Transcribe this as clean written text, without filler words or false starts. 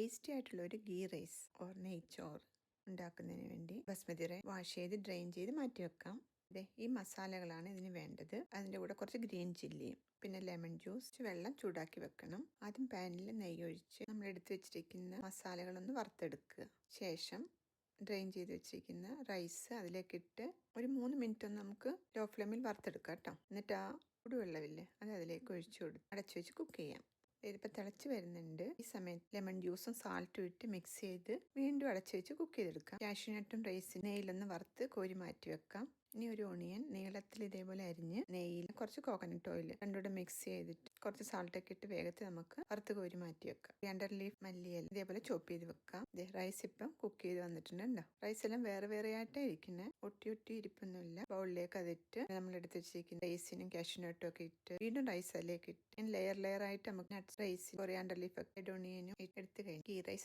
Tasty ആയിട്ടുള്ള ഒരു ghee rice or നെയ്ച്ചോറ് ഉണ്ടാക്കുന്നതിന് വേണ്ടി ബസ്മതി റൈസ് വാഷ് ചെയ്ത് ഡ്രെയിൻ ചെയ്ത് മാറ്റി വെക്കാം. ഈ മസാലകളാണ് ഇതിന് വേണ്ടത്. അതിൻ്റെ കൂടെ കുറച്ച് ഗ്രീൻ ചില്ലിയും പിന്നെ ലെമൺ ജ്യൂസ്, വെള്ളം ചൂടാക്കി വെക്കണം. ആദ്യം പാനിൽ നെയ്യ് ഒഴിച്ച് നമ്മൾ എടുത്തു വെച്ചിരിക്കുന്ന മസാലകളൊന്ന് വറുത്തെടുക്കുക. ശേഷം ഡ്രെയിൻ ചെയ്ത് വെച്ചിരിക്കുന്ന റൈസ് അതിലേക്കിട്ട് ഒരു 3 മിനിറ്റ് ഒന്ന് നമുക്ക് ലോ ഫ്ലെയിമിൽ വറുത്തെടുക്കാം കേട്ടോ. എന്നിട്ട് ആ ചൂടുവെള്ളമില്ലേ അത് അതിലേക്ക് ഒഴിച്ചു കൊടുത്ത് അടച്ചു വെച്ച് കുക്ക് ചെയ്യാം. ഇതിപ്പോൾ തിളച്ച് വരുന്നുണ്ട്. ഈ സമയത്ത് ലെമൺ ജ്യൂസും സാൾട്ടും ഇട്ട് മിക്സ് ചെയ്ത് വീണ്ടും അടച്ചു വെച്ച് കുക്ക് ചെയ്തെടുക്കാം. കാഷ്യൂനട്ടും റൈസും നെയ്യിലൊന്ന് വറുത്ത് കോരി മാറ്റി വെക്കാം. ഇനി ഒരു ഓണിയൻ നീളത്തിൽ ഇതേപോലെ അരിഞ്ഞ് നെയ്യിൽ കുറച്ച് കോക്കനട്ട് ഓയിൽ രണ്ടുകൂടെ മിക്സ് ചെയ്തിട്ട് കുറച്ച് സാൾട്ടൊക്കെ ഇട്ട് വേഗത്തിൽ നമുക്ക് വറുത്ത് കോരി മാറ്റി വെക്കാം. 2 ലീഫ് മല്ലിയില ഇതേപോലെ ചോപ്പ് ചെയ്ത് വെക്കാം. റൈസ് ഇപ്പം കുക്ക് ചെയ്ത് വന്നിട്ടുണ്ടോ. റൈസ് എല്ലാം വേറെ വേറെ ആയിട്ടാണ് ഇരിക്കുന്നത്. ഒട്ടി ഇരിപ്പൊന്നുമില്ല. ബൗളിലേക്ക് അതിട്ട് നമ്മൾ എടുത്ത് വെച്ചിരിക്കുന്ന റൈസിനും കാഷ്യൂനട്ടും ഒക്കെ ഇട്ട് വീണ്ടും റൈസ് അതിലേക്ക് ഇട്ട് ലെയർ ആയിട്ട് നമുക്ക് നട്ട്സ്, റൈസ്, കൊറിയാണ്ടർ ലീഫ് ഒക്കെ ഓണിയനും എടുത്ത് കഴിഞ്ഞു.